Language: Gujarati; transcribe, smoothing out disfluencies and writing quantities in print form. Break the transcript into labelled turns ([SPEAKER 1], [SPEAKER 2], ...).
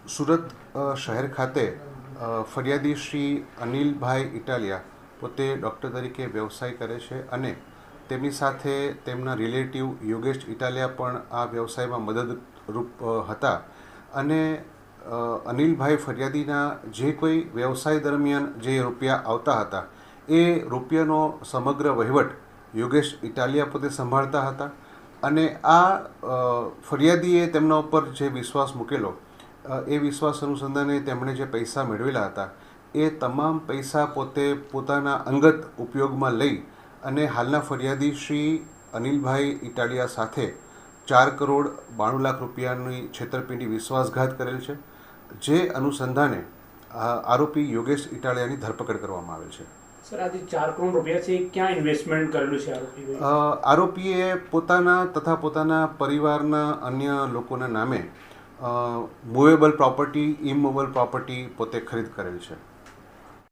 [SPEAKER 1] સુરત શહેર ખાતે ફરિયાદી શ્રી અનિલભાઈ ઇટાલિયા પોતે ડૉક્ટર તરીકે વ્યવસાય કરે છે અને તેમની સાથે તેમના રિલેટિવ યોગેશ ઇટાલિયા પણ આ વ્યવસાયમાં મદદરૂપ હતા. અને અનિલભાઈ ફરિયાદીના જે કોઈ વ્યવસાય દરમિયાન જે રૂપિયા આવતા હતા એ રૂપિયાનો સમગ્ર વહીવટ યોગેશ ઇટાલિયા પોતે સંભાળતા હતા. અને આ ફરિયાદીએ તેમના ઉપર જે વિશ્વાસ મૂકેલો એ વિશ્વાસ અનુસંધાને તેમણે જે પૈસા મેળવેલા હતા એ તમામ પૈસા પોતે પોતાના અંગત ઉપયોગમાં લઈ અને હાલના ફરિયાદી શ્રી અનિલભાઈ ઇટાલિયા સાથે 4,92,00,000 રૂપિયાની છેતરપિંડી વિશ્વાસઘાત કરેલ છે. જે અનુસંધાને આરોપી યોગેશ ઇટાલિયાની ધરપકડ કરવામાં આવેલ છે.
[SPEAKER 2] સર, આ જે 4 કરોડ રૂપિયા છે ક્યાં ઇન્વેસ્ટમેન્ટ કરેલું છે
[SPEAKER 1] આરોપીએ પોતાના તથા પોતાના પરિવારના અન્ય લોકોના નામે મૂવેબલ પ્રોપર્ટી, ઇમૂવેબલ પ્રોપર્ટી પોતે ખરીદ કરેલ છે.